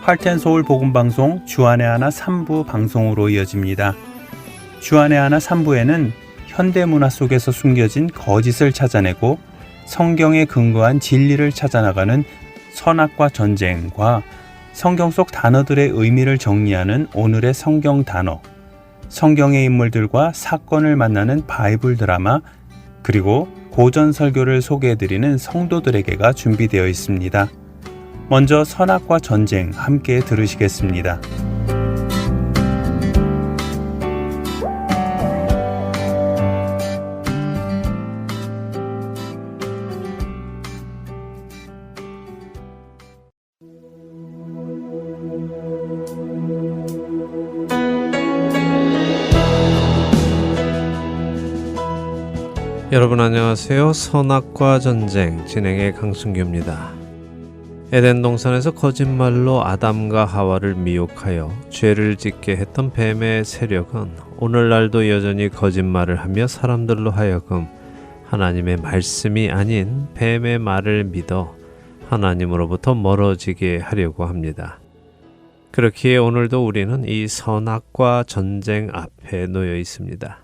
할텐서울 복음방송 주안의 하나 3부 방송으로 이어집니다. 주안의 하나 3부에는 현대문화 속에서 숨겨진 거짓을 찾아내고 성경에 근거한 진리를 찾아나가는 선악과 전쟁과 성경 속 단어들의 의미를 정리하는 오늘의 성경 단어, 성경의 인물들과 사건을 만나는 바이블 드라마, 그리고 고전 설교를 소개해드리는 성도들에게가 준비되어 있습니다. 먼저 선악과 전쟁 함께 들으시겠습니다. 여러분 안녕하세요. 선악과 전쟁 진행의 강승규입니다. 에덴 동산에서 거짓말로 아담과 하와를 미혹하여 죄를 짓게 했던 뱀의 세력은 오늘날도 여전히 거짓말을 하며 사람들로 하여금 하나님의 말씀이 아닌 뱀의 말을 믿어 하나님으로부터 멀어지게 하려고 합니다. 그렇기에 오늘도 우리는 이 선악과 전쟁 앞에 놓여 있습니다.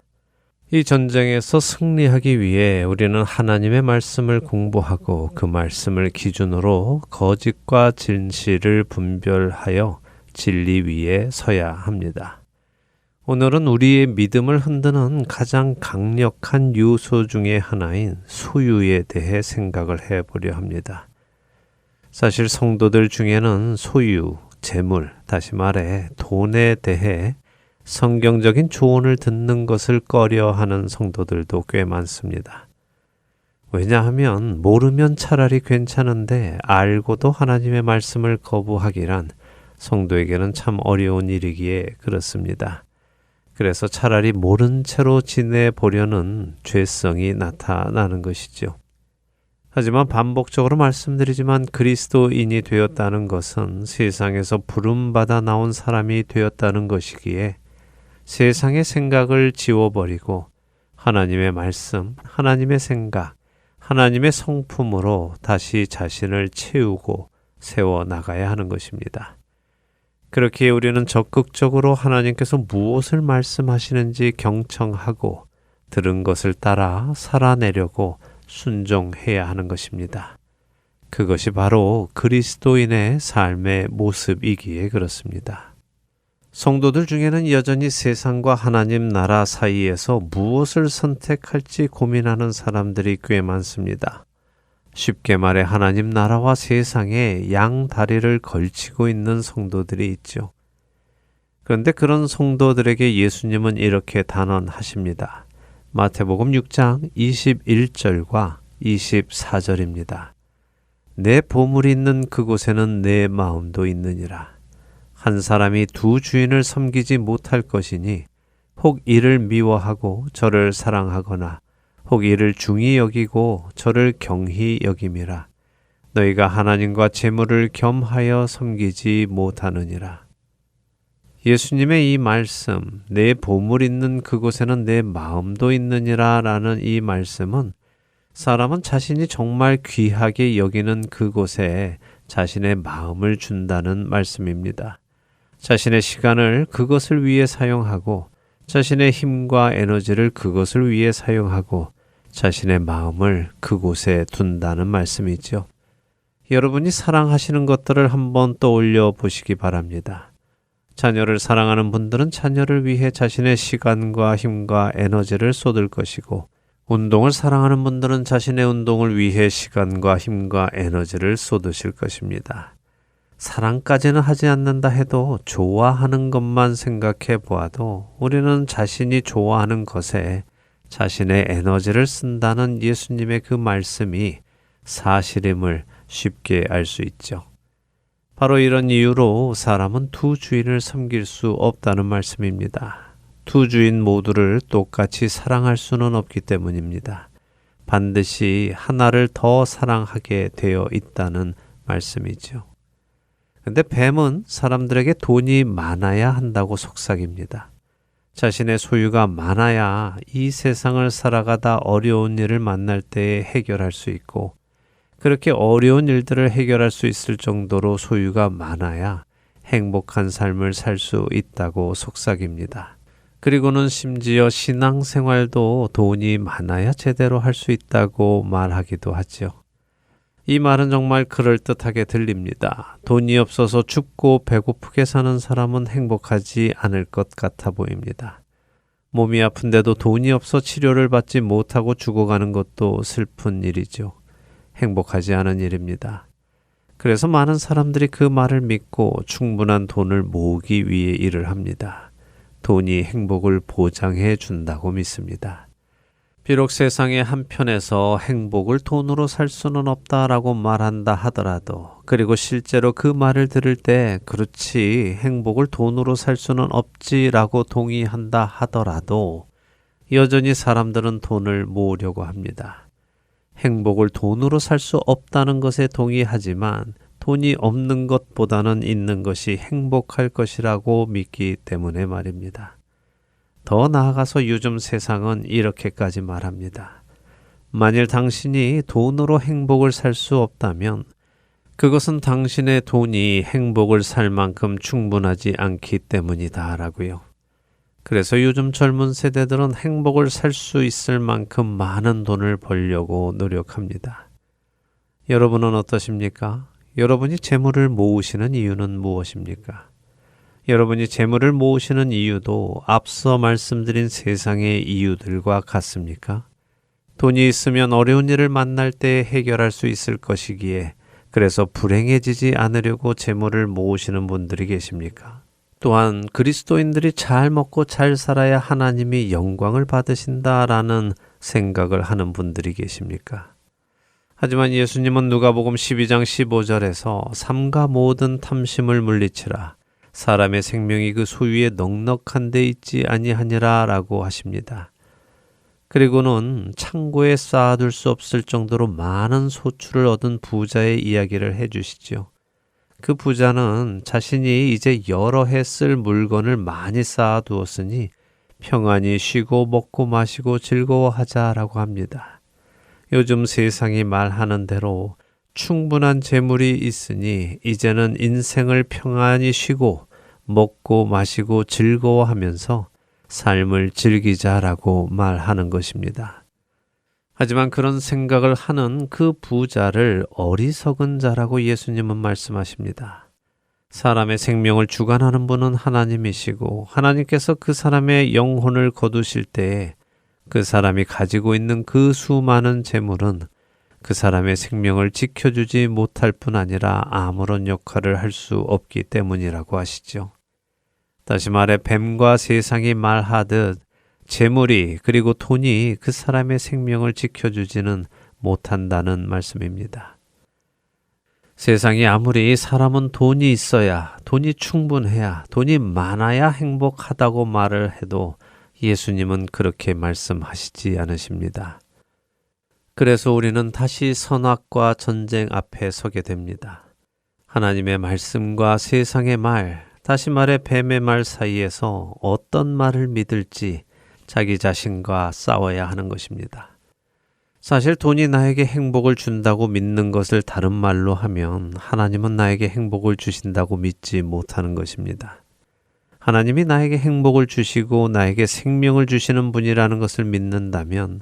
이 전쟁에서 승리하기 위해 우리는 하나님의 말씀을 공부하고 그 말씀을 기준으로 거짓과 진실을 분별하여 진리 위에 서야 합니다. 오늘은 우리의 믿음을 흔드는 가장 강력한 요소 중에 하나인 소유에 대해 생각을 해보려 합니다. 사실 성도들 중에는 소유, 재물, 다시 말해 돈에 대해 성경적인 조언을 듣는 것을 꺼려하는 성도들도 꽤 많습니다. 왜냐하면 모르면 차라리 괜찮은데 알고도 하나님의 말씀을 거부하기란 성도에게는 참 어려운 일이기에 그렇습니다. 그래서 차라리 모른 채로 지내보려는 죄성이 나타나는 것이죠. 하지만 반복적으로 말씀드리지만 그리스도인이 되었다는 것은 세상에서 부름받아 나온 사람이 되었다는 것이기에 세상의 생각을 지워버리고 하나님의 말씀, 하나님의 생각, 하나님의 성품으로 다시 자신을 채우고 세워나가야 하는 것입니다. 그렇기에 우리는 적극적으로 하나님께서 무엇을 말씀하시는지 경청하고 들은 것을 따라 살아내려고 순종해야 하는 것입니다. 그것이 바로 그리스도인의 삶의 모습이기에 그렇습니다. 성도들 중에는 여전히 세상과 하나님 나라 사이에서 무엇을 선택할지 고민하는 사람들이 꽤 많습니다. 쉽게 말해 하나님 나라와 세상에 양 다리를 걸치고 있는 성도들이 있죠. 그런데 그런 성도들에게 예수님은 이렇게 단언하십니다. 마태복음 6장 21절과 24절입니다. 내 보물이 있는 그곳에는 내 마음도 있느니라. 한 사람이 두 주인을 섬기지 못할 것이니 혹 이를 미워하고 저를 사랑하거나 혹 이를 중히 여기고 저를 경히 여김이라. 너희가 하나님과 재물을 겸하여 섬기지 못하느니라. 예수님의 이 말씀, 내 보물 있는 그곳에는 내 마음도 있느니라 라는 이 말씀은 사람은 자신이 정말 귀하게 여기는 그곳에 자신의 마음을 준다는 말씀입니다. 자신의 시간을 그것을 위해 사용하고 자신의 힘과 에너지를 그것을 위해 사용하고 자신의 마음을 그곳에 둔다는 말씀이죠. 여러분이 사랑하시는 것들을 한번 떠올려 보시기 바랍니다. 자녀를 사랑하는 분들은 자녀를 위해 자신의 시간과 힘과 에너지를 쏟을 것이고 운동을 사랑하는 분들은 자신의 운동을 위해 시간과 힘과 에너지를 쏟으실 것입니다. 사랑까지는 하지 않는다 해도 좋아하는 것만 생각해 보아도 우리는 자신이 좋아하는 것에 자신의 에너지를 쓴다는 예수님의 그 말씀이 사실임을 쉽게 알 수 있죠. 바로 이런 이유로 사람은 두 주인을 섬길 수 없다는 말씀입니다. 두 주인 모두를 똑같이 사랑할 수는 없기 때문입니다. 반드시 하나를 더 사랑하게 되어 있다는 말씀이죠. 근데 뱀은 사람들에게 돈이 많아야 한다고 속삭입니다. 자신의 소유가 많아야 이 세상을 살아가다 어려운 일을 만날 때에 해결할 수 있고 그렇게 어려운 일들을 해결할 수 있을 정도로 소유가 많아야 행복한 삶을 살 수 있다고 속삭입니다. 그리고는 심지어 신앙생활도 돈이 많아야 제대로 할 수 있다고 말하기도 하죠. 이 말은 정말 그럴듯하게 들립니다. 돈이 없어서 춥고 배고프게 사는 사람은 행복하지 않을 것 같아 보입니다. 몸이 아픈데도 돈이 없어 치료를 받지 못하고 죽어가는 것도 슬픈 일이죠. 행복하지 않은 일입니다. 그래서 많은 사람들이 그 말을 믿고 충분한 돈을 모으기 위해 일을 합니다. 돈이 행복을 보장해 준다고 믿습니다. 비록 세상의 한편에서 행복을 돈으로 살 수는 없다라고 말한다 하더라도, 그리고 실제로 그 말을 들을 때 그렇지 행복을 돈으로 살 수는 없지라고 동의한다 하더라도 여전히 사람들은 돈을 모으려고 합니다. 행복을 돈으로 살 수 없다는 것에 동의하지만 돈이 없는 것보다는 있는 것이 행복할 것이라고 믿기 때문에 말입니다. 더 나아가서 요즘 세상은 이렇게까지 말합니다. 만일 당신이 돈으로 행복을 살 수 없다면 그것은 당신의 돈이 행복을 살 만큼 충분하지 않기 때문이다 라고요. 그래서 요즘 젊은 세대들은 행복을 살 수 있을 만큼 많은 돈을 벌려고 노력합니다. 여러분은 어떠십니까? 여러분이 재물을 모으시는 이유는 무엇입니까? 여러분이 재물을 모으시는 이유도 앞서 말씀드린 세상의 이유들과 같습니까? 돈이 있으면 어려운 일을 만날 때 해결할 수 있을 것이기에 그래서 불행해지지 않으려고 재물을 모으시는 분들이 계십니까? 또한 그리스도인들이 잘 먹고 잘 살아야 하나님이 영광을 받으신다라는 생각을 하는 분들이 계십니까? 하지만 예수님은 누가복음 12장 15절에서 삼가 모든 탐심을 물리치라. 사람의 생명이 그 소유에 넉넉한 데 있지 아니하니라 라고 하십니다. 그리고는 창고에 쌓아둘 수 없을 정도로 많은 소출을 얻은 부자의 이야기를 해주시죠. 그 부자는 자신이 이제 여러 해 쓸 물건을 많이 쌓아두었으니 평안히 쉬고 먹고 마시고 즐거워하자라고 합니다. 요즘 세상이 말하는 대로 충분한 재물이 있으니 이제는 인생을 평안히 쉬고 먹고 마시고 즐거워하면서 삶을 즐기자라고 말하는 것입니다. 하지만 그런 생각을 하는 그 부자를 어리석은 자라고 예수님은 말씀하십니다. 사람의 생명을 주관하는 분은 하나님이시고 하나님께서 그 사람의 영혼을 거두실 때에 그 사람이 가지고 있는 그 수많은 재물은 그 사람의 생명을 지켜주지 못할 뿐 아니라 아무런 역할을 할 수 없기 때문이라고 하시죠. 다시 말해 뱀과 세상이 말하듯 재물이 그리고 돈이 그 사람의 생명을 지켜주지는 못한다는 말씀입니다. 세상이 아무리 사람은 돈이 있어야, 돈이 충분해야, 돈이 많아야 행복하다고 말을 해도 예수님은 그렇게 말씀하시지 않으십니다. 그래서 우리는 다시 선악과 전쟁 앞에 서게 됩니다. 하나님의 말씀과 세상의 말, 다시 말해 뱀의 말 사이에서 어떤 말을 믿을지 자기 자신과 싸워야 하는 것입니다. 사실 돈이 나에게 행복을 준다고 믿는 것을 다른 말로 하면 하나님은 나에게 행복을 주신다고 믿지 못하는 것입니다. 하나님이 나에게 행복을 주시고 나에게 생명을 주시는 분이라는 것을 믿는다면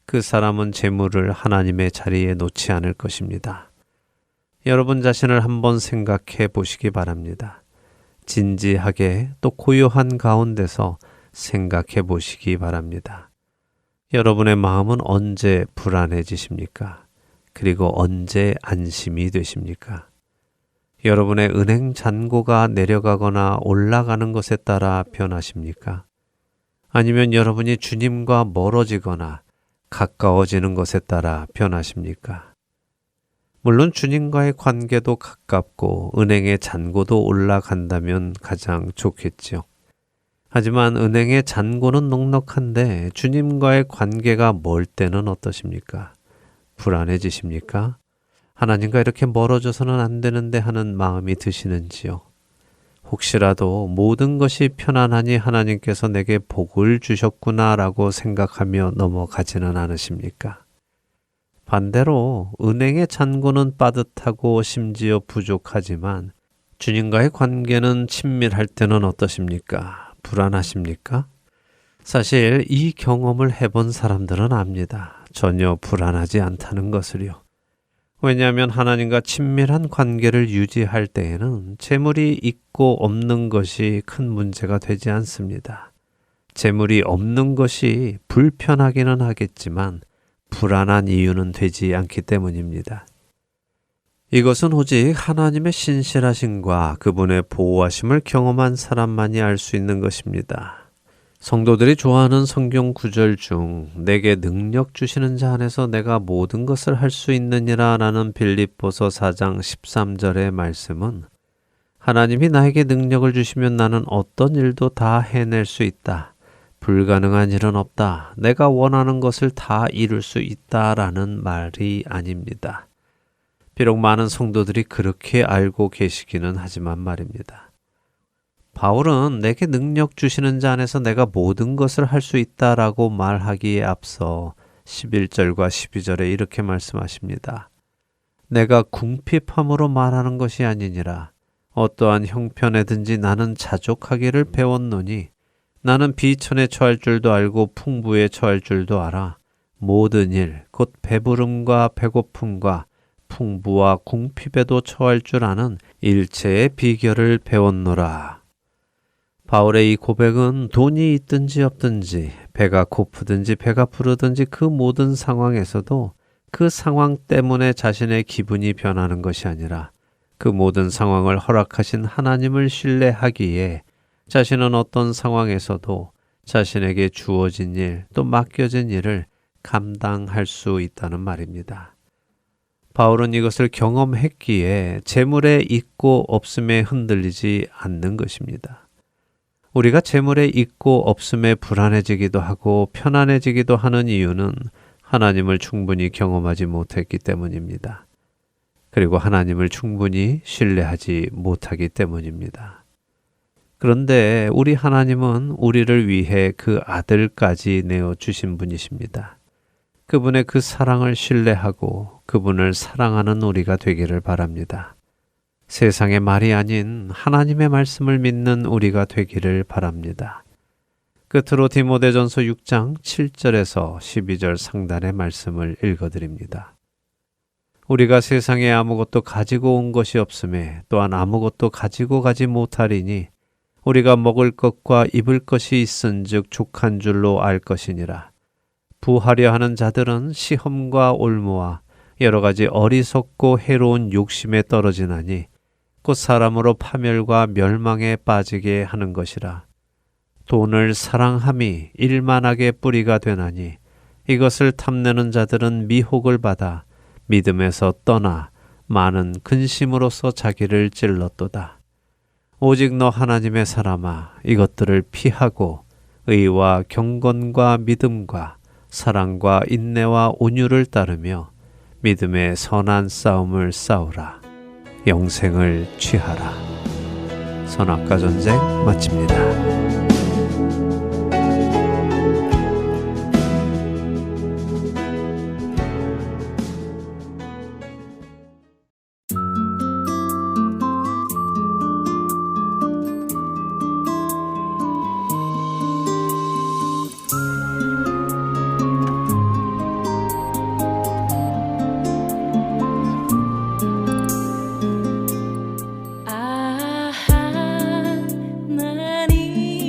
그 사람은 재물을 하나님의 자리에 놓지 않을 것입니다. 여러분 자신을 한번 생각해 보시기 바랍니다. 진지하게 또 고요한 가운데서 생각해 보시기 바랍니다. 여러분의 마음은 언제 불안해지십니까? 그리고 언제 안심이 되십니까? 여러분의 은행 잔고가 내려가거나 올라가는 것에 따라 변하십니까? 아니면 여러분이 주님과 멀어지거나 가까워지는 것에 따라 변하십니까? 물론 주님과의 관계도 가깝고 은행의 잔고도 올라간다면 가장 좋겠죠. 하지만 은행의 잔고는 넉넉한데 주님과의 관계가 멀 때는 어떠십니까? 불안해지십니까? 하나님과 이렇게 멀어져서는 안 되는데 하는 마음이 드시는지요? 혹시라도 모든 것이 편안하니 하나님께서 내게 복을 주셨구나라고 생각하며 넘어가지는 않으십니까? 반대로 은행의 잔고는 빠듯하고 심지어 부족하지만 주님과의 관계는 친밀할 때는 어떠십니까? 불안하십니까? 사실 이 경험을 해본 사람들은 압니다. 전혀 불안하지 않다는 것을요. 왜냐하면 하나님과 친밀한 관계를 유지할 때에는 재물이 있고 없는 것이 큰 문제가 되지 않습니다. 재물이 없는 것이 불편하기는 하겠지만 불안한 이유는 되지 않기 때문입니다. 이것은 오직 하나님의 신실하심과 그분의 보호하심을 경험한 사람만이 알 수 있는 것입니다. 성도들이 좋아하는 성경 구절 중 내게 능력 주시는 자 안에서 내가 모든 것을 할 수 있느니라 라는 빌립보서 4장 13절의 말씀은 하나님이 나에게 능력을 주시면 나는 어떤 일도 다 해낼 수 있다. 불가능한 일은 없다. 내가 원하는 것을 다 이룰 수 있다라는 말이 아닙니다. 비록 많은 성도들이 그렇게 알고 계시기는 하지만 말입니다. 바울은 내게 능력 주시는 자 안에서 내가 모든 것을 할 수 있다라고 말하기에 앞서 11절과 12절에 이렇게 말씀하십니다. 내가 궁핍함으로 말하는 것이 아니니라. 어떠한 형편에든지 나는 자족하기를 배웠노니 나는 비천에 처할 줄도 알고 풍부에 처할 줄도 알아. 모든 일, 곧 배부름과 배고픔과 풍부와 궁핍에도 처할 줄 아는 일체의 비결을 배웠노라. 바울의 이 고백은 돈이 있든지 없든지 배가 고프든지 배가 부르든지 그 모든 상황에서도 그 상황 때문에 자신의 기분이 변하는 것이 아니라 그 모든 상황을 허락하신 하나님을 신뢰하기에 자신은 어떤 상황에서도 자신에게 주어진 일 또 맡겨진 일을 감당할 수 있다는 말입니다. 바울은 이것을 경험했기에 재물에 있고 없음에 흔들리지 않는 것입니다. 우리가 재물에 있고 없음에 불안해지기도 하고 편안해지기도 하는 이유는 하나님을 충분히 경험하지 못했기 때문입니다. 그리고 하나님을 충분히 신뢰하지 못하기 때문입니다. 그런데 우리 하나님은 우리를 위해 그 아들까지 내어주신 분이십니다. 그분의 그 사랑을 신뢰하고 그분을 사랑하는 우리가 되기를 바랍니다. 세상의 말이 아닌 하나님의 말씀을 믿는 우리가 되기를 바랍니다. 끝으로 디모데전서 6장 7절에서 12절 상단의 말씀을 읽어드립니다. 우리가 세상에 아무것도 가지고 온 것이 없음에 또한 아무것도 가지고 가지 못하리니 우리가 먹을 것과 입을 것이 있은즉 족한 줄로 알 것이니라. 부하려 하는 자들은 시험과 올무와 여러 가지 어리석고 해로운 욕심에 떨어지나니 곧 사람으로 파멸과 멸망에 빠지게 하는 것이라. 돈을 사랑함이 일만하게 뿌리가 되나니 이것을 탐내는 자들은 미혹을 받아 믿음에서 떠나 많은 근심으로써 자기를 찔렀도다. 오직 너 하나님의 사람아 이것들을 피하고 의와 경건과 믿음과 사랑과 인내와 온유를 따르며 믿음의 선한 싸움을 싸우라. 영생을 취하라. 선악과 전쟁 마칩니다. 하나님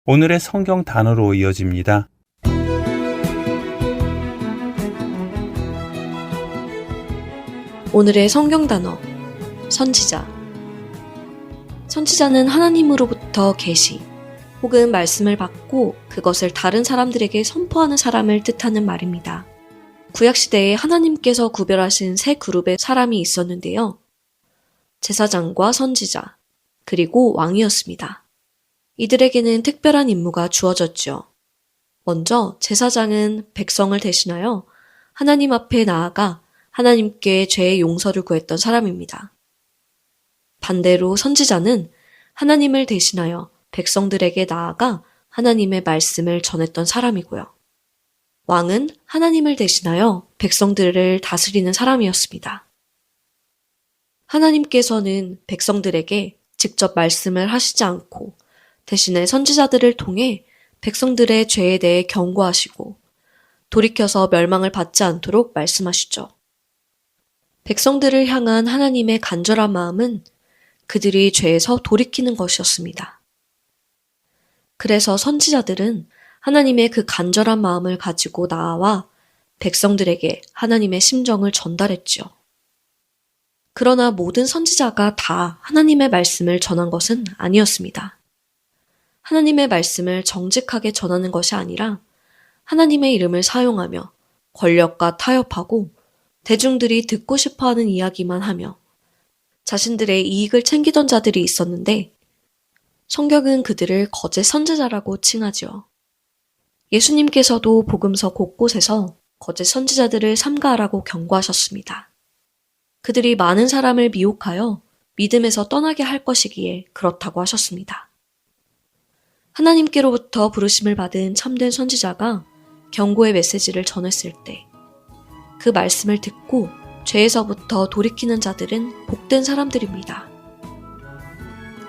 오늘의 성경 단어로 이어집니다. 오늘의 성경 단어, 선지자. 선지자는 하나님으로부터 계시 혹은 말씀을 받고 그것을 다른 사람들에게 선포하는 사람을 뜻하는 말입니다. 구약시대에 하나님께서 구별하신 세 그룹의 사람이 있었는데요. 제사장과 선지자, 그리고 왕이었습니다. 이들에게는 특별한 임무가 주어졌죠. 먼저 제사장은 백성을 대신하여 하나님 앞에 나아가 하나님께 죄의 용서를 구했던 사람입니다. 반대로 선지자는 하나님을 대신하여 백성들에게 나아가 하나님의 말씀을 전했던 사람이고요. 왕은 하나님을 대신하여 백성들을 다스리는 사람이었습니다. 하나님께서는 백성들에게 직접 말씀을 하시지 않고 대신에 선지자들을 통해 백성들의 죄에 대해 경고하시고 돌이켜서 멸망을 받지 않도록 말씀하시죠. 백성들을 향한 하나님의 간절한 마음은 그들이 죄에서 돌이키는 것이었습니다. 그래서 선지자들은 하나님의 그 간절한 마음을 가지고 나아와 백성들에게 하나님의 심정을 전달했지요. 그러나 모든 선지자가 다 하나님의 말씀을 전한 것은 아니었습니다. 하나님의 말씀을 정직하게 전하는 것이 아니라 하나님의 이름을 사용하며 권력과 타협하고 대중들이 듣고 싶어하는 이야기만 하며 자신들의 이익을 챙기던 자들이 있었는데 성경은 그들을 거짓 선지자라고 칭하죠. 예수님께서도 복음서 곳곳에서 거짓 선지자들을 삼가하라고 경고하셨습니다. 그들이 많은 사람을 미혹하여 믿음에서 떠나게 할 것이기에 그렇다고 하셨습니다. 하나님께로부터 부르심을 받은 참된 선지자가 경고의 메시지를 전했을 때 그 말씀을 듣고 죄에서부터 돌이키는 자들은 복된 사람들입니다.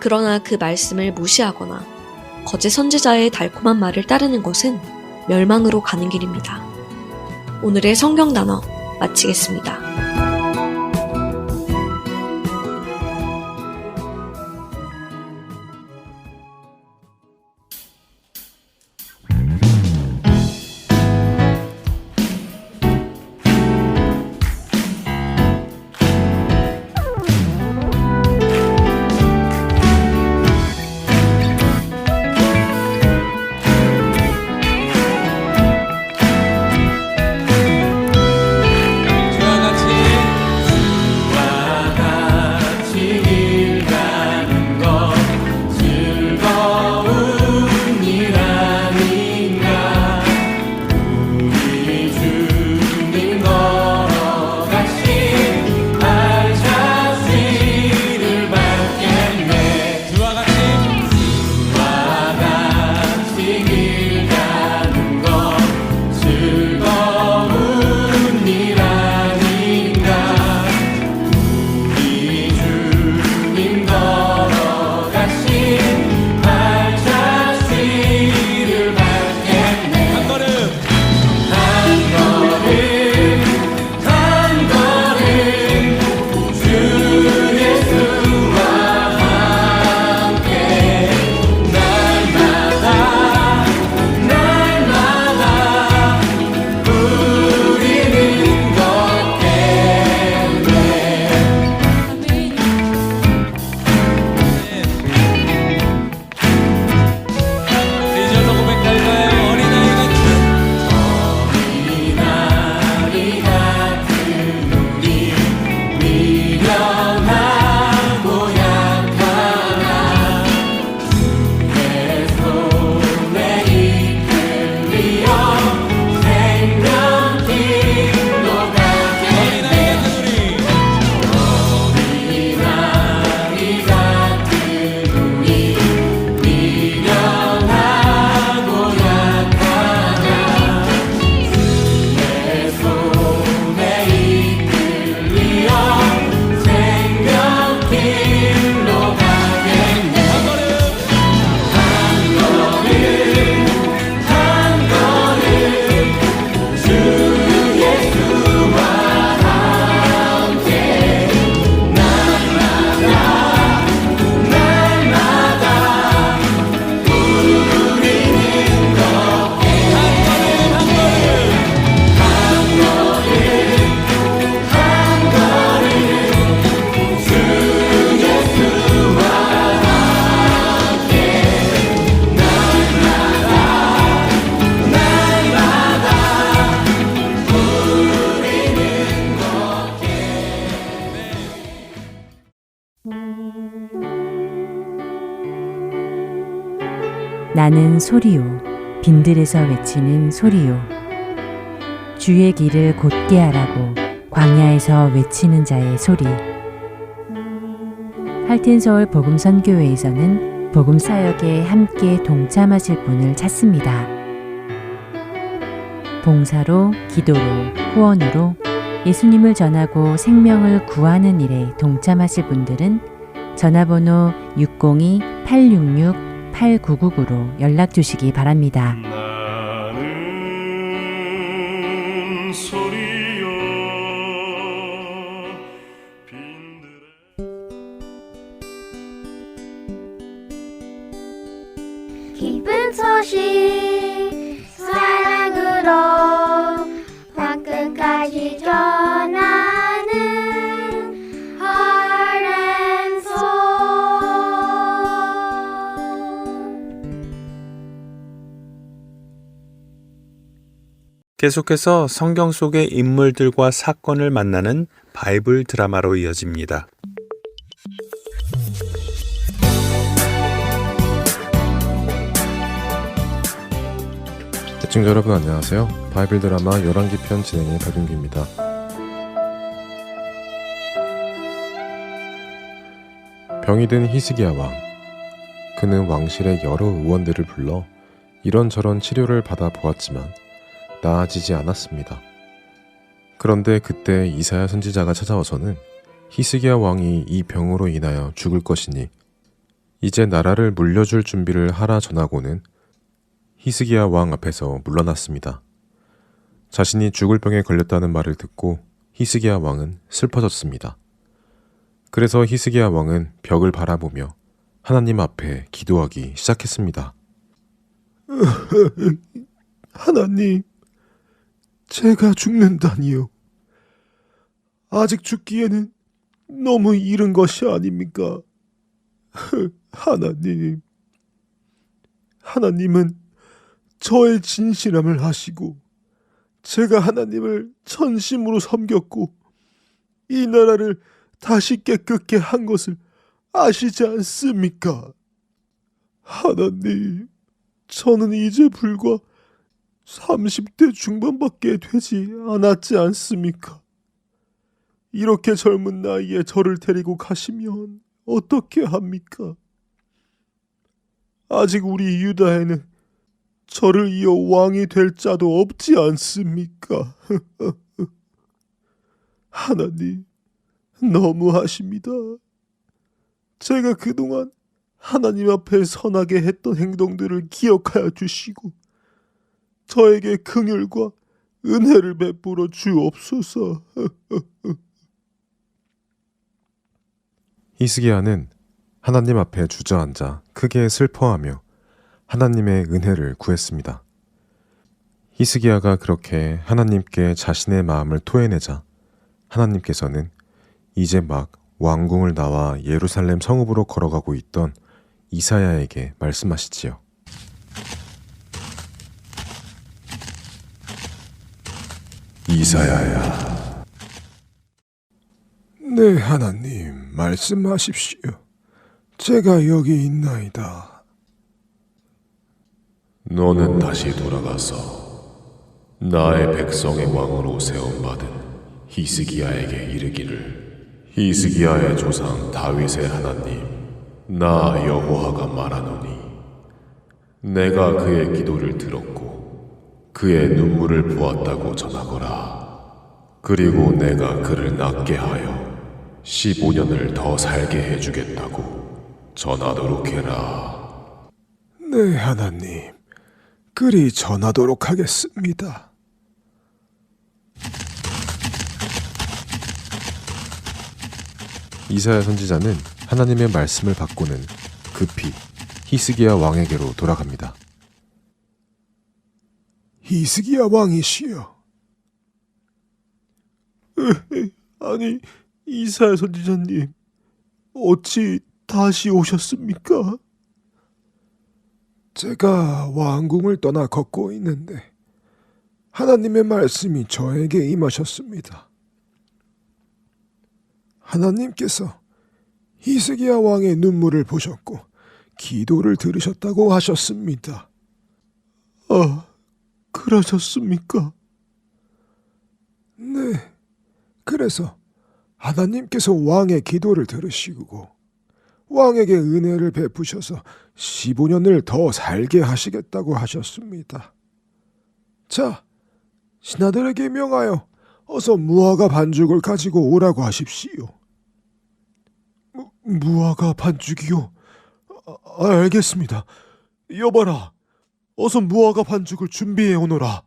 그러나 그 말씀을 무시하거나 거짓 선지자의 달콤한 말을 따르는 것은 멸망으로 가는 길입니다. 오늘의 성경 단어 마치겠습니다. 주와 나는 소리요, 빈들에서 외치는 소리요. 주의 길을 곧게 하라고 광야에서 외치는 자의 소리. 할텐서울 복음선교회에서는 복음사역에 함께 동참하실 분을 찾습니다. 봉사로, 기도로, 후원으로 예수님을 전하고 생명을 구하는 일에 동참하실 분들은 전화번호 602-866-8999로 연락 주시기 바랍니다. 나는 소리여 기쁜 소식 사랑으로 땅끝까지 전하는 하렌소. 계속해서 성경 속의 인물들과 사건을 만나는 바이블 드라마로 이어집니다. 시청자 여러분 안녕하세요. 바이블 드라마 열왕기 편 진행의 박윤규입니다. 병이 든 히스기야 왕. 그는 왕실의 여러 의원들을 불러 이런저런 치료를 받아 보았지만 나아지지 않았습니다. 그런데 그때 이사야 선지자가 찾아와서는 히스기야 왕이 이 병으로 인하여 죽을 것이니 이제 나라를 물려줄 준비를 하라 전하고는 히스기야 왕 앞에서 물러났습니다. 자신이 죽을 병에 걸렸다는 말을 듣고 히스기야 왕은 슬퍼졌습니다. 그래서 히스기야 왕은 벽을 바라보며 하나님 앞에 기도하기 시작했습니다. 하나님, 제가 죽는다니요. 아직 죽기에는 너무 이른 것이 아닙니까? 하나님은 저의 진실함을 아시고 제가 하나님을 전심으로 섬겼고 이 나라를 다시 깨끗게 한 것을 아시지 않습니까? 하나님, 저는 이제 불과 30대 중반밖에 되지 않았지 않습니까? 이렇게 젊은 나이에 저를 데리고 가시면 어떻게 합니까? 아직 우리 유다에는 저를 이어 왕이 될 자도 없지 않습니까? 하나님, 너무하십니다. 제가 그동안 하나님 앞에 선하게 했던 행동들을 기억하여 주시고 저에게 긍휼과 은혜를 베풀어 주옵소서. 히스기야는 하나님 앞에 주저앉아 크게 슬퍼하며 하나님의 은혜를 구했습니다. 히스기야가 그렇게 하나님께 자신의 마음을 토해내자 하나님께서는 이제 막 왕궁을 나와 예루살렘 성읍으로 걸어가고 있던 이사야에게 말씀하시지요. 이사야야. 네, 하나님, 말씀하십시오. 제가 여기 있나이다. 너는 다시 돌아가서 나의 백성의 왕으로 세움받은 히스기야에게 이르기를, 히스기야의 조상 다윗의 하나님 나 여호와가 말하노니 내가 그의 기도를 들었고 그의 눈물을 보았다고 전하거라. 그리고 내가 그를 낫게 하여 15년을 더 살게 해주겠다고 전하도록 해라. 네, 하나님, 그리 전하도록 하겠습니다. 이사야 선지자는 하나님의 말씀을 받고는 급히 히스기야 왕에게로 돌아갑니다. 히스기야 왕이시여. 아니, 이사야 선지자님, 어찌 다시 오셨습니까? 제가 왕궁을 떠나 걷고 있는데 하나님의 말씀이 저에게 임하셨습니다. 하나님께서 히스기야 왕의 눈물을 보셨고 기도를 들으셨다고 하셨습니다. 아, 그러셨습니까? 네. 그래서 하나님께서 왕의 기도를 들으시고 왕에게 은혜를 베푸셔서 15년을 더 살게 하시겠다고 하셨습니다. 자, 신하들에게 명하여 어서 무화과 반죽을 가지고 오라고 하십시오. 무화과 반죽이요? 알겠습니다. 여봐라, 어서 무화과 반죽을 준비해 오너라.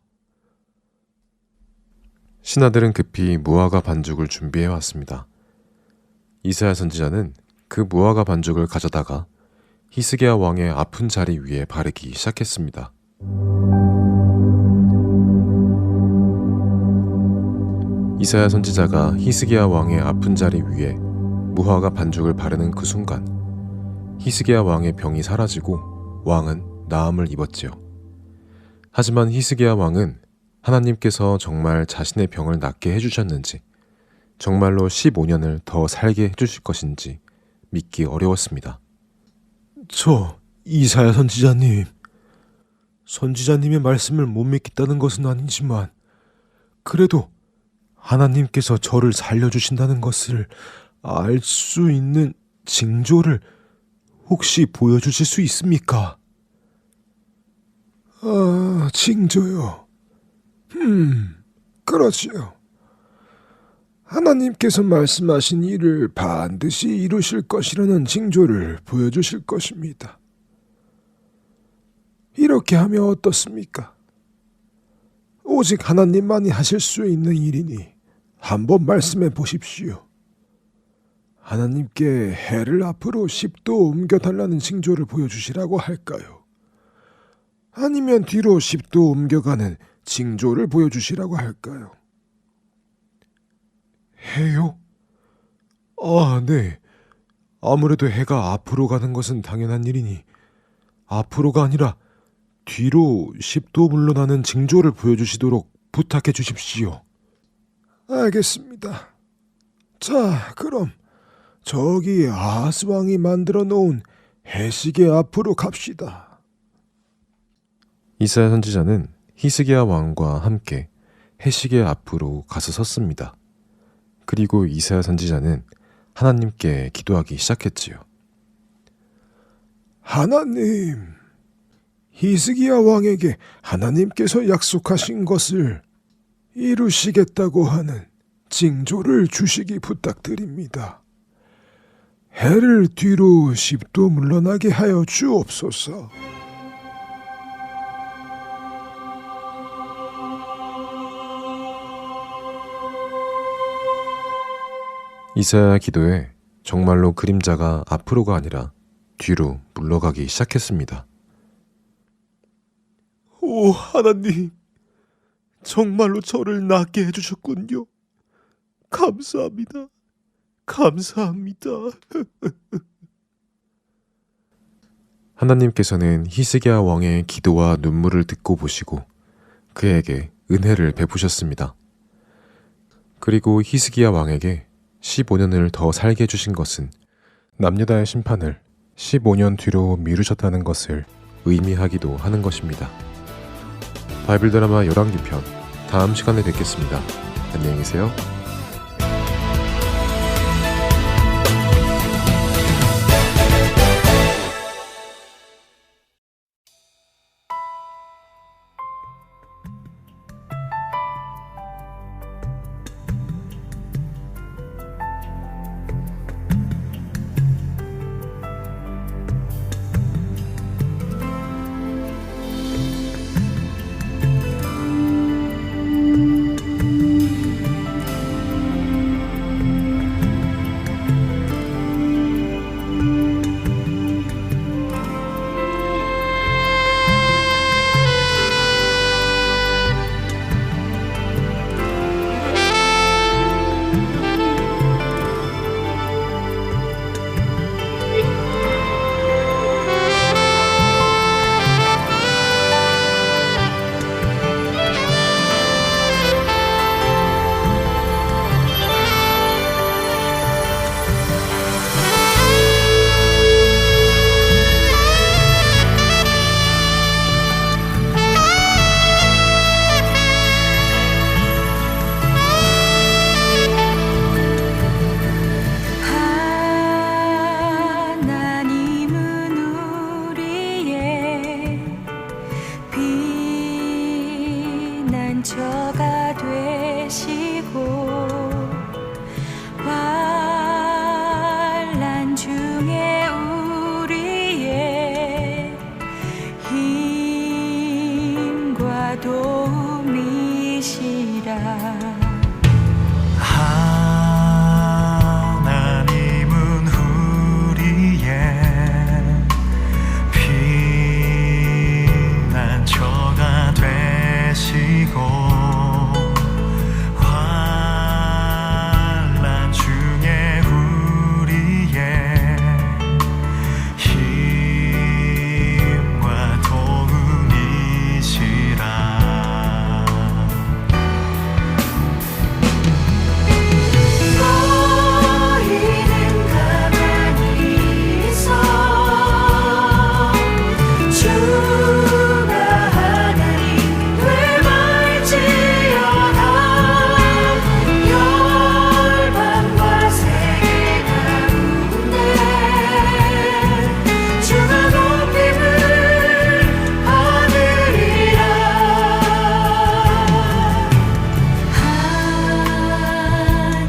신하들은 급히 무화과 반죽을 준비해 왔습니다. 이사야 선지자는 그 무화과 반죽을 가져다가 히스기야 왕의 아픈 자리 위에 바르기 시작했습니다. 이사야 선지자가 히스기야 왕의 아픈 자리 위에 무화과 반죽을 바르는 그 순간 히스기야 왕의 병이 사라지고 왕은 나음을 입었지요. 하지만 히스기야 왕은 하나님께서 정말 자신의 병을 낫게 해주셨는지, 정말로 15년을 더 살게 해주실 것인지 믿기 어려웠습니다. 저 이사야 선지자님, 선지자님의 말씀을 못 믿겠다는 것은 아니지만 그래도 하나님께서 저를 살려주신다는 것을 알 수 있는 징조를 혹시 보여주실 수 있습니까? 아, 징조요. 그러지요. 하나님께서 말씀하신 일을 반드시 이루실 것이라는 징조를 보여주실 것입니다. 이렇게 하면 어떻습니까? 오직 하나님만이 하실 수 있는 일이니 한번 말씀해 보십시오. 하나님께 해를 앞으로 10도 옮겨달라는 징조를 보여주시라고 할까요? 아니면 뒤로 10도 옮겨가는 징조를 보여주시라고 할까요? 해요? 아, 네. 아무래도 해가 앞으로 가는 것은 당연한 일이니 앞으로가 아니라 뒤로 10도 물러나는 징조를 보여주시도록 부탁해 주십시오. 알겠습니다. 자, 그럼 저기 아하스 왕이 만들어 놓은 해시계 앞으로 갑시다. 이사야 선지자는 히스기야 왕과 함께 해시계 앞으로 가서 섰습니다. 그리고 이사야 선지자는 하나님께 기도하기 시작했지요. 하나님, 히스기야 왕에게 하나님께서 약속하신 것을 이루시겠다고 하는 징조를 주시기 부탁드립니다. 해를 뒤로 10도 물러나게 하여 주옵소서. 이사야 기도에 정말로 그림자가 앞으로가 아니라 뒤로 물러가기 시작했습니다. 오, 하나님, 정말로 저를 낫게 해주셨군요. 감사합니다. 감사합니다. 하나님께서는 히스기야 왕의 기도와 눈물을 듣고 보시고 그에게 은혜를 베푸셨습니다. 그리고 히스기야 왕에게 15년을 더 살게 해주신 것은 남유다의 심판을 15년 뒤로 미루셨다는 것을 의미하기도 하는 것입니다. 바이블 드라마 열왕기편, 다음 시간에 뵙겠습니다. 안녕히 계세요. 중에 우리의 힘과 도움이시라. 하나님은 우리의 피난처가 되시고 환난 중에 우리의 힘과 도움이시라. 너희는 가만히 있어 주가 하나님 되말지어다. 열방과 세계 가운데 주가 높임을 받으리라.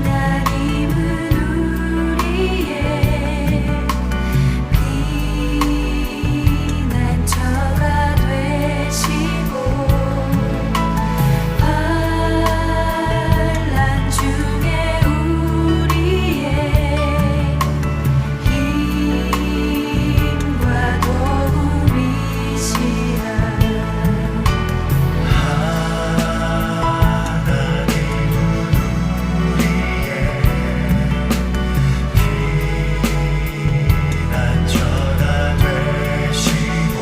하나님은 우리의 피난처가 되시고 환난 중에 우리의 힘과 도움이시라. 피난처가 되시고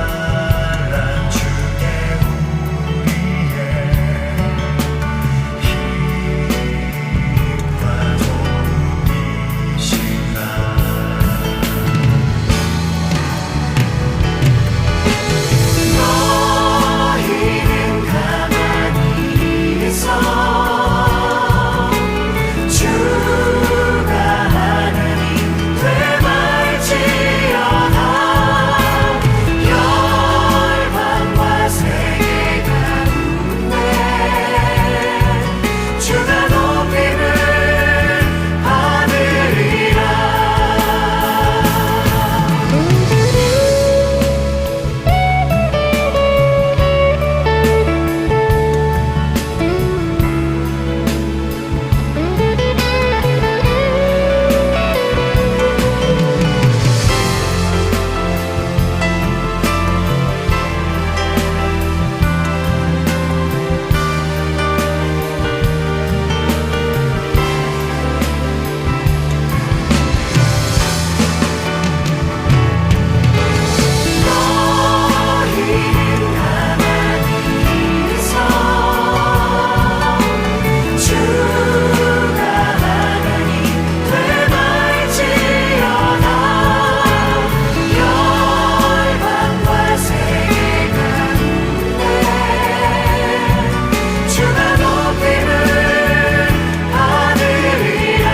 환난 중에 우리의 힘과 도움이시라. 너희는 가만히 있어 주가 하나님 되말지어다. 열방과 세계 가운데 주가 높임을 받으리라. 너희는 가만히 있어 주가 하나님 되말지어다. 열방과 세계 가운데 주가 높임을 받으리라.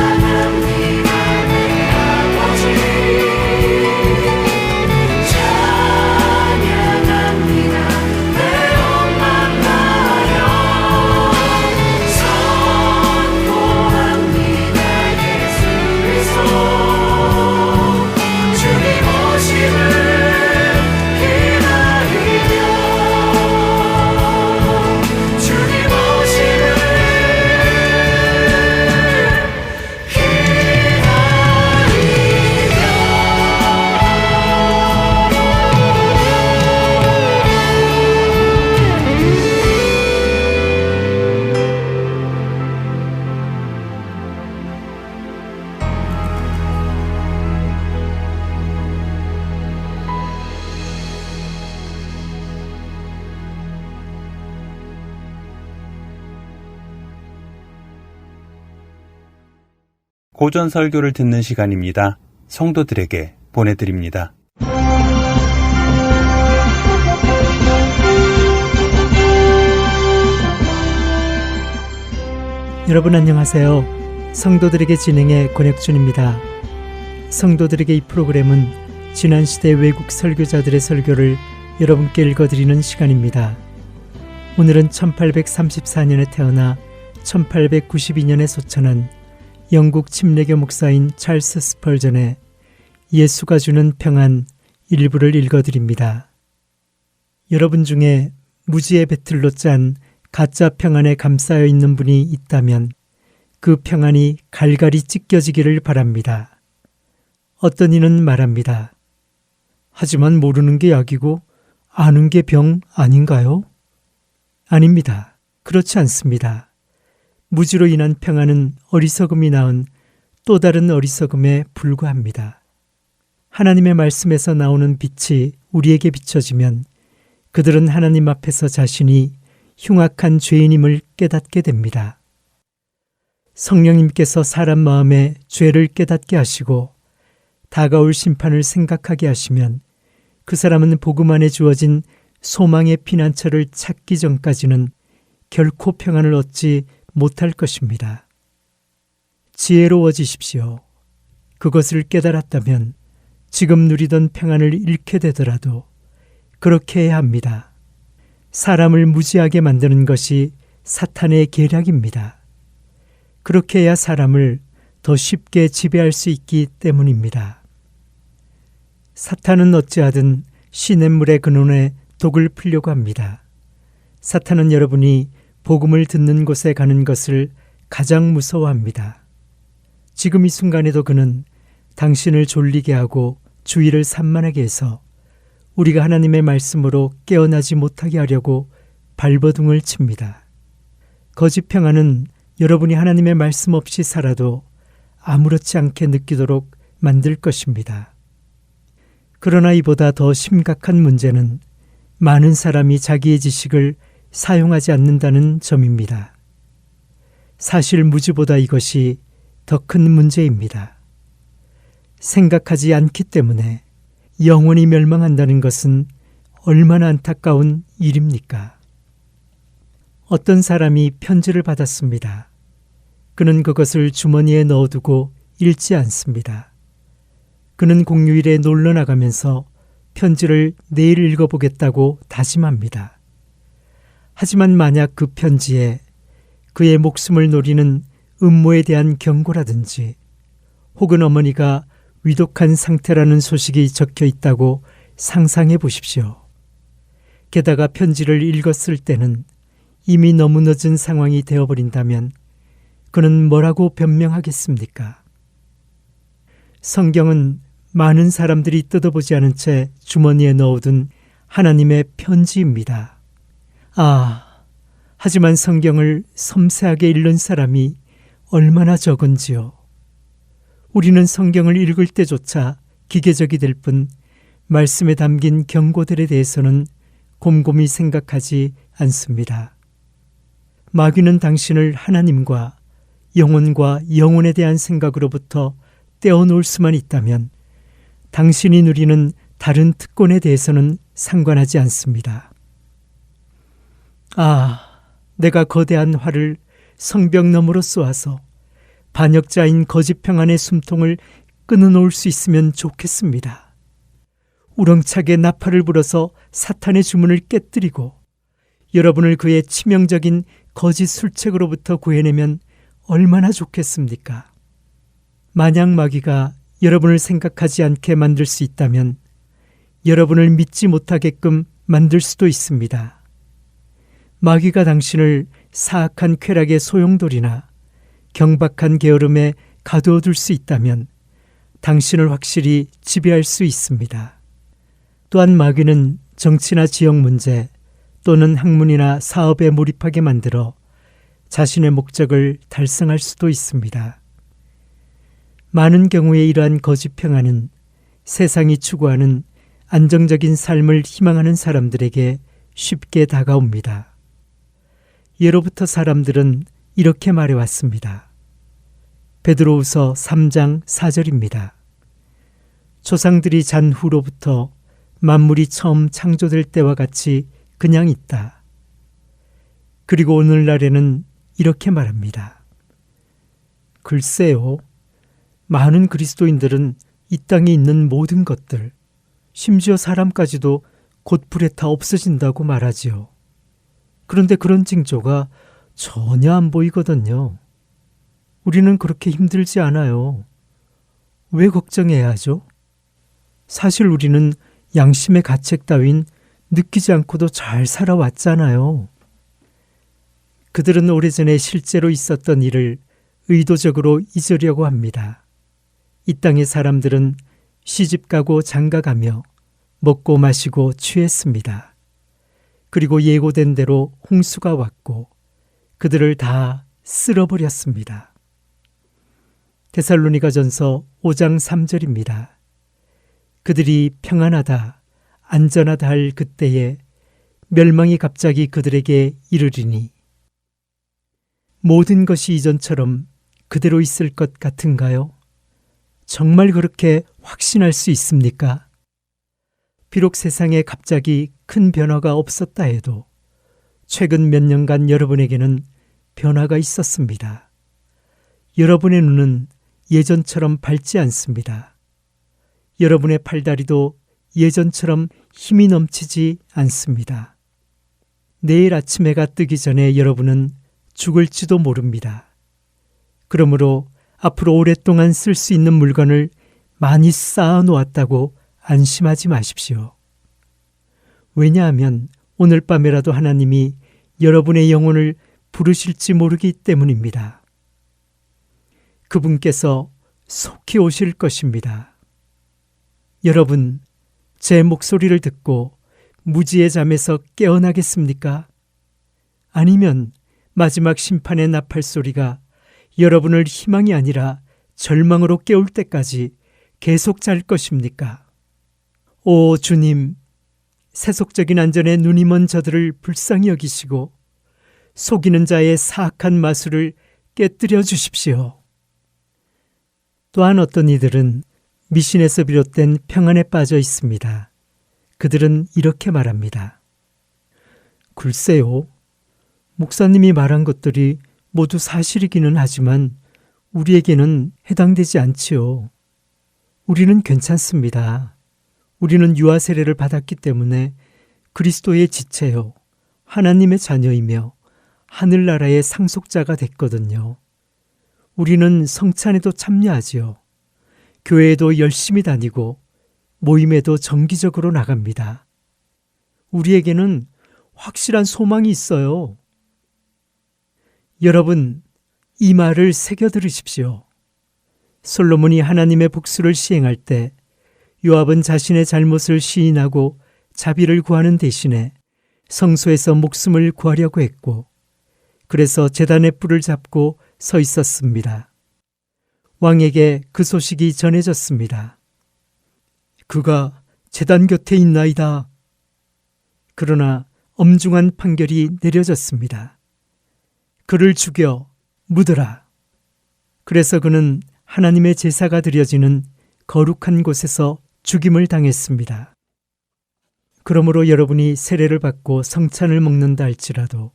사랑합니다 내 아버지, 찬양합니다 내 엄마나여, 선포합니다 예수 그리스도 주님 오심을 기다리며, 주님 오심을 고전 설교를 듣는 시간입니다. 성도들에게 보내드립니다. 여러분 안녕하세요. 성도들에게 진행의 권혁준입니다. 성도들에게 이 프로그램은 지난 시대 외국 설교자들의 설교를 여러분께 읽어드리는 시간입니다. 오늘은 1834년에 태어나 1892년에 소천한 영국 침례교 목사인 찰스 스펄전의 예수가 주는 평안 일부를 읽어드립니다. 여러분 중에 무지의 배틀로 짠 가짜 평안에 감싸여 있는 분이 있다면 그 평안이 갈갈이 찢겨지기를 바랍니다. 어떤 이는 말합니다. 하지만 모르는 게 약이고 아는 게 병 아닌가요? 아닙니다. 그렇지 않습니다. 무지로 인한 평안은 어리석음이 낳은 또 다른 어리석음에 불과합니다. 하나님의 말씀에서 나오는 빛이 우리에게 비춰지면 그들은 하나님 앞에서 자신이 흉악한 죄인임을 깨닫게 됩니다. 성령님께서 사람 마음에 죄를 깨닫게 하시고 다가올 심판을 생각하게 하시면 그 사람은 복음 안에 주어진 소망의 피난처를 찾기 전까지는 결코 평안을 얻지 못할 것입니다. 지혜로워지십시오. 그것을 깨달았다면 지금 누리던 평안을 잃게 되더라도 그렇게 해야 합니다. 사람을 무지하게 만드는 것이 사탄의 계략입니다. 그렇게 해야 사람을 더 쉽게 지배할 수 있기 때문입니다. 사탄은 어찌하든 시냇물의 근원에 독을 풀려고 합니다. 사탄은 여러분이 복음을 듣는 곳에 가는 것을 가장 무서워합니다. 지금 이 순간에도 그는 당신을 졸리게 하고 주의를 산만하게 해서 우리가 하나님의 말씀으로 깨어나지 못하게 하려고 발버둥을 칩니다. 거짓 평안은 여러분이 하나님의 말씀 없이 살아도 아무렇지 않게 느끼도록 만들 것입니다. 그러나 이보다 더 심각한 문제는 많은 사람이 자기의 지식을 사용하지 않는다는 점입니다. 사실 무지보다 이것이 더 큰 문제입니다. 생각하지 않기 때문에 영원히 멸망한다는 것은 얼마나 안타까운 일입니까? 어떤 사람이 편지를 받았습니다. 그는 그것을 주머니에 넣어두고 읽지 않습니다. 그는 공휴일에 놀러 나가면서 편지를 내일 읽어보겠다고 다짐합니다. 하지만 만약 그 편지에 그의 목숨을 노리는 음모에 대한 경고라든지 혹은 어머니가 위독한 상태라는 소식이 적혀 있다고 상상해 보십시오. 게다가 편지를 읽었을 때는 이미 너무 늦은 상황이 되어버린다면 그는 뭐라고 변명하겠습니까? 성경은 많은 사람들이 뜯어보지 않은 채 주머니에 넣어둔 하나님의 편지입니다. 하지만 성경을 섬세하게 읽는 사람이 얼마나 적은지요. 우리는 성경을 읽을 때조차 기계적이 될 뿐 말씀에 담긴 경고들에 대해서는 곰곰이 생각하지 않습니다. 마귀는 당신을 하나님과 영혼과 영혼에 대한 생각으로부터 떼어놓을 수만 있다면 당신이 누리는 다른 특권에 대해서는 상관하지 않습니다. 내가 거대한 활을 성벽 너머로 쏘아서 반역자인 거짓 평안의 숨통을 끊어놓을 수 있으면 좋겠습니다. 우렁차게 나팔을 불어서 사탄의 주문을 깨뜨리고 여러분을 그의 치명적인 거짓 술책으로부터 구해내면 얼마나 좋겠습니까? 만약 마귀가 여러분을 생각하지 않게 만들 수 있다면 여러분을 믿지 못하게끔 만들 수도 있습니다. 마귀가 당신을 사악한 쾌락의 소용돌이나 경박한 게으름에 가두어둘 수 있다면 당신을 확실히 지배할 수 있습니다. 또한 마귀는 정치나 지역 문제 또는 학문이나 사업에 몰입하게 만들어 자신의 목적을 달성할 수도 있습니다. 많은 경우에 이러한 거짓 평안은 세상이 추구하는 안정적인 삶을 희망하는 사람들에게 쉽게 다가옵니다. 예로부터 사람들은 이렇게 말해왔습니다. 베드로후서 3장 4절입니다. 조상들이 잔 후로부터 만물이 처음 창조될 때와 같이 그냥 있다. 그리고 오늘날에는 이렇게 말합니다. 글쎄요, 많은 그리스도인들은 이 땅에 있는 모든 것들, 심지어 사람까지도 곧 불에 타 없어진다고 말하지요. 그런데 그런 징조가 전혀 안 보이거든요. 우리는 그렇게 힘들지 않아요. 왜 걱정해야 하죠? 사실 우리는 양심의 가책 따윈 느끼지 않고도 잘 살아왔잖아요. 그들은 오래전에 실제로 있었던 일을 의도적으로 잊으려고 합니다. 이 땅의 사람들은 시집가고 장가가며 먹고 마시고 취했습니다. 그리고 예고된 대로 홍수가 왔고 그들을 다 쓸어버렸습니다. 데살로니가전서 5장 3절입니다. 그들이 평안하다, 안전하다 할 그때에 멸망이 갑자기 그들에게 이르리니 모든 것이 이전처럼 그대로 있을 것 같은가요? 정말 그렇게 확신할 수 있습니까? 비록 세상에 갑자기 큰 변화가 없었다 해도 최근 몇 년간 여러분에게는 변화가 있었습니다. 여러분의 눈은 예전처럼 밝지 않습니다. 여러분의 팔다리도 예전처럼 힘이 넘치지 않습니다. 내일 아침 해가 뜨기 전에 여러분은 죽을지도 모릅니다. 그러므로 앞으로 오랫동안 쓸 수 있는 물건을 많이 쌓아 놓았다고 안심하지 마십시오. 왜냐하면 오늘 밤에라도 하나님이 여러분의 영혼을 부르실지 모르기 때문입니다. 그분께서 속히 오실 것입니다. 여러분, 제 목소리를 듣고 무지의 잠에서 깨어나겠습니까? 아니면 마지막 심판의 나팔소리가 여러분을 희망이 아니라 절망으로 깨울 때까지 계속 잘 것입니까? 오 주님, 세속적인 안전에 눈이 먼 저들을 불쌍히 여기시고 속이는 자의 사악한 마술을 깨뜨려 주십시오. 또한 어떤 이들은 미신에서 비롯된 평안에 빠져 있습니다. 그들은 이렇게 말합니다. 글쎄요, 목사님이 말한 것들이 모두 사실이기는 하지만 우리에게는 해당되지 않지요. 우리는 괜찮습니다. 우리는 유아 세례를 받았기 때문에 그리스도의 지체요, 하나님의 자녀이며 하늘나라의 상속자가 됐거든요. 우리는 성찬에도 참여하지요. 교회에도 열심히 다니고 모임에도 정기적으로 나갑니다. 우리에게는 확실한 소망이 있어요. 여러분, 이 말을 새겨 들으십시오. 솔로몬이 하나님의 복수를 시행할 때 요압은 자신의 잘못을 시인하고 자비를 구하는 대신에 성소에서 목숨을 구하려고 했고, 그래서 제단의 뿔을 잡고 서 있었습니다. 왕에게 그 소식이 전해졌습니다. 그가 제단 곁에 있나이다. 그러나 엄중한 판결이 내려졌습니다. 그를 죽여 묻으라. 그래서 그는 하나님의 제사가 드려지는 거룩한 곳에서 죽임을 당했습니다. 그러므로 여러분이 세례를 받고 성찬을 먹는다 할지라도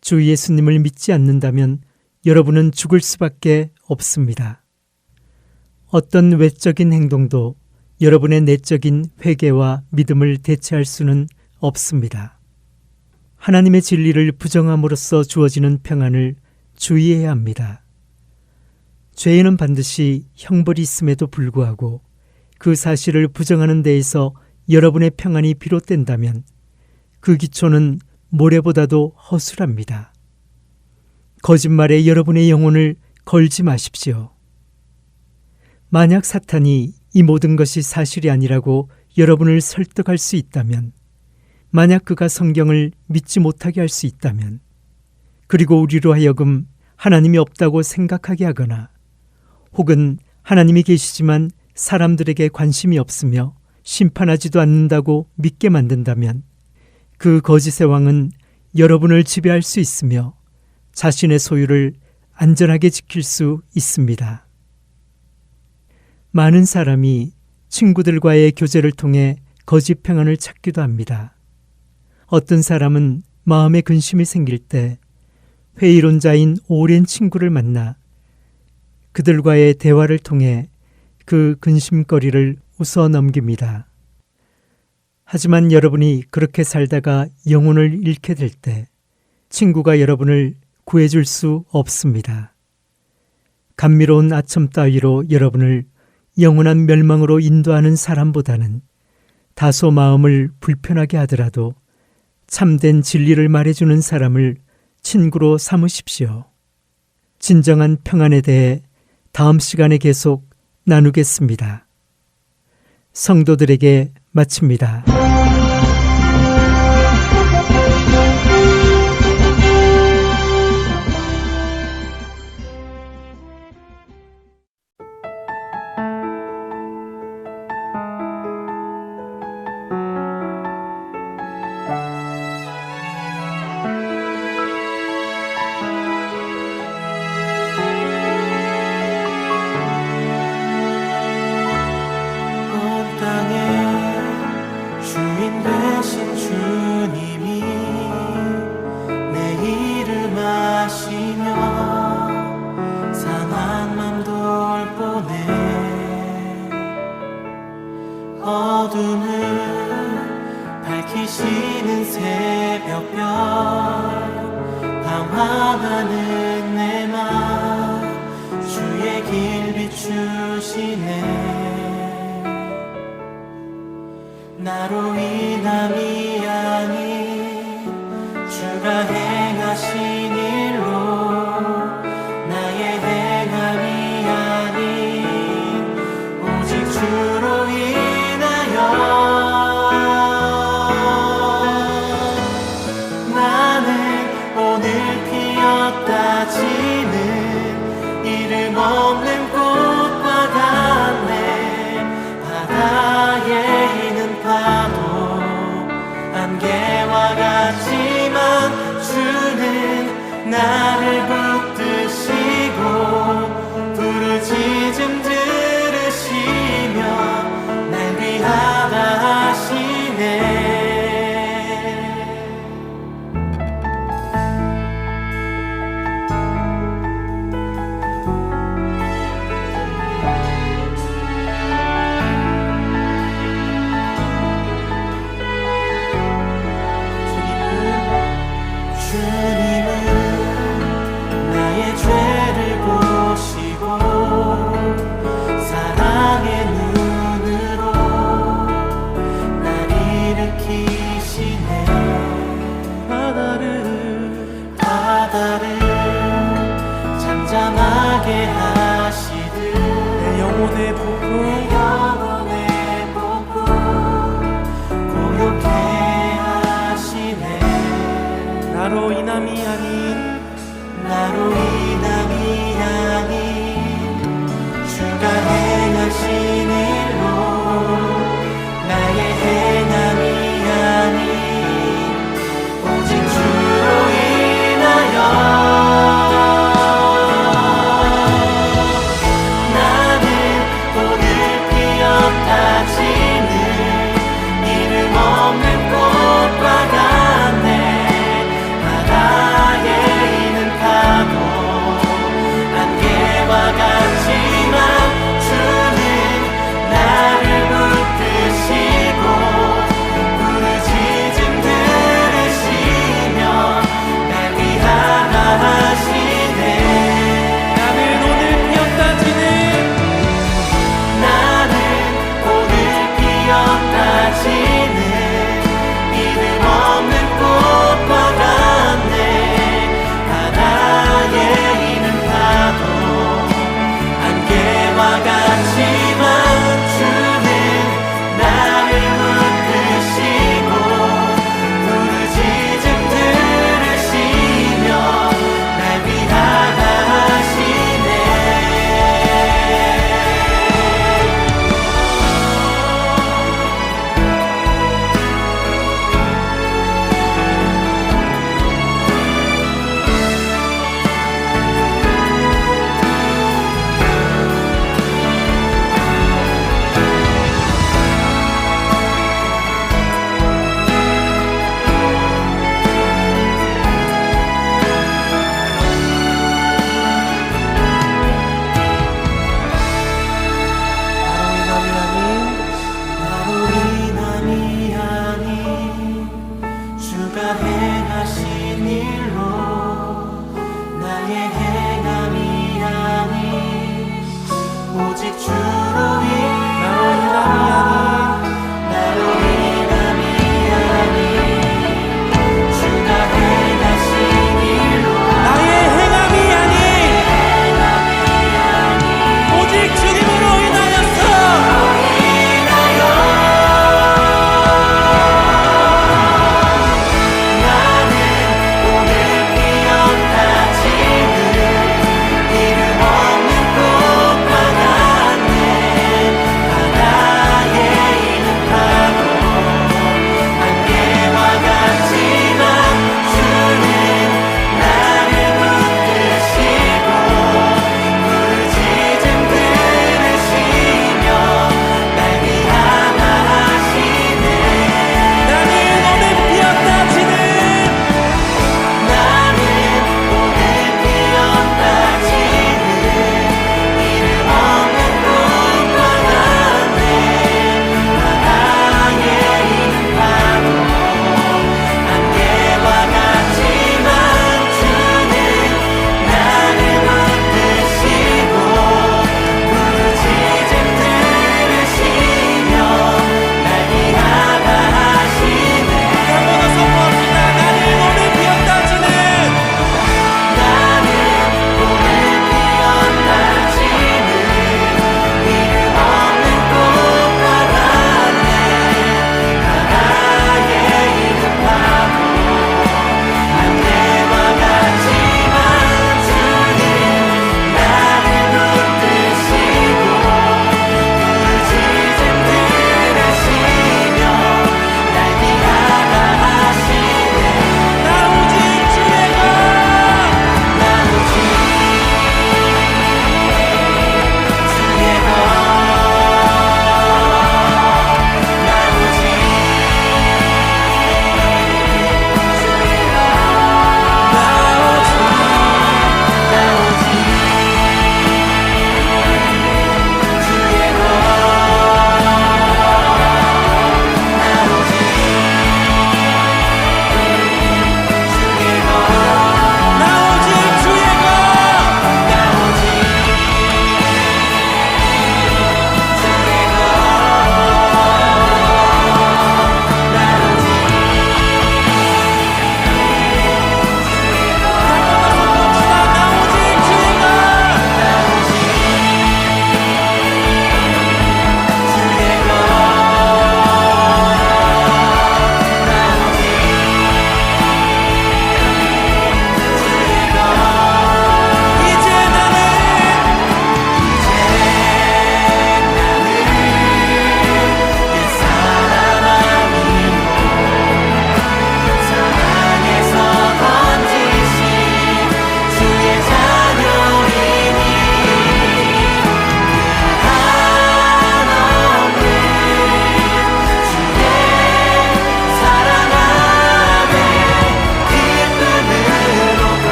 주 예수님을 믿지 않는다면 여러분은 죽을 수밖에 없습니다. 어떤 외적인 행동도 여러분의 내적인 회개와 믿음을 대체할 수는 없습니다. 하나님의 진리를 부정함으로써 주어지는 평안을 주의해야 합니다. 죄에는 반드시 형벌이 있음에도 불구하고 그 사실을 부정하는 데에서 여러분의 평안이 비롯된다면 그 기초는 모래보다도 허술합니다. 거짓말에 여러분의 영혼을 걸지 마십시오. 만약 사탄이 이 모든 것이 사실이 아니라고 여러분을 설득할 수 있다면, 만약 그가 성경을 믿지 못하게 할 수 있다면, 그리고 우리로 하여금 하나님이 없다고 생각하게 하거나 혹은 하나님이 계시지만 사람들에게 관심이 없으며 심판하지도 않는다고 믿게 만든다면 그 거짓의 왕은 여러분을 지배할 수 있으며 자신의 소유를 안전하게 지킬 수 있습니다. 많은 사람이 친구들과의 교제를 통해 거짓 평안을 찾기도 합니다. 어떤 사람은 마음에 근심이 생길 때 회의론자인 오랜 친구를 만나 그들과의 대화를 통해 그 근심거리를 웃어 넘깁니다. 하지만 여러분이 그렇게 살다가 영혼을 잃게 될 때 친구가 여러분을 구해줄 수 없습니다. 감미로운 아첨 따위로 여러분을 영원한 멸망으로 인도하는 사람보다는 다소 마음을 불편하게 하더라도 참된 진리를 말해주는 사람을 친구로 삼으십시오. 진정한 평안에 대해 다음 시간에 계속 나누겠습니다. 성도들에게 마칩니다. 온 땅에 주인 되신 주님이 내 이름 아시며 상한 맘 돌보네. 어둠을 밝히시는 새벽별 방황하는 내 맘 주의 길 비추시네. 나로 인함이 아닌 주가 행하신 일로 나의 행함이 아닌 오직 주로 인하여 나는 오늘 피었다 지는 이름 없는 꽃과 같네. 바다에 있는 파도 안개와 같지만 주는 나를 붙드시고 부르짖음 들으시며 날 위하다 하시네. 주님은 나의 죄를 보시고 사랑의 눈으로 날 일으키시네. 바다를 잠잠하게 하시듯 내 영혼의 폭풍 고요케 하시네. 나로 인함이 아닌 주가 행하신 일로 나의 행함이 아닌 오직 주로 인하여 나는 오늘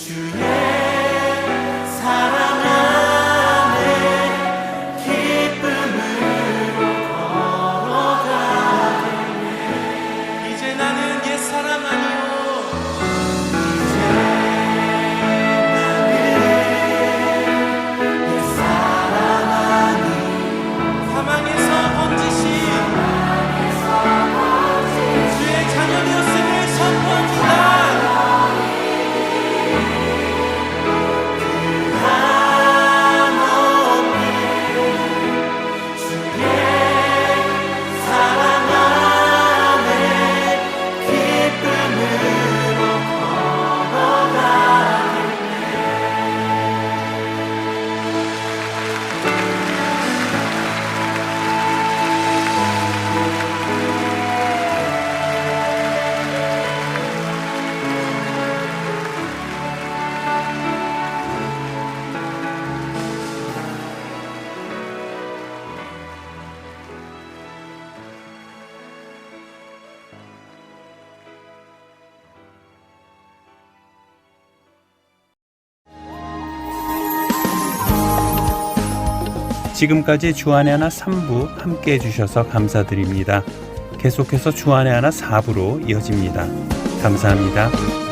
주의 사랑 안에 기쁨으로 걸어가겠네. 이제 나는 옛사람 아니요 이제 나는 옛사람 아니 사망에서 번지신 주의 자녀되었음을 선포합니다. 지금까지 주안의 하나 3부 함께 해주셔서 감사드립니다. 계속해서 주안의 하나 4부로 이어집니다. 감사합니다.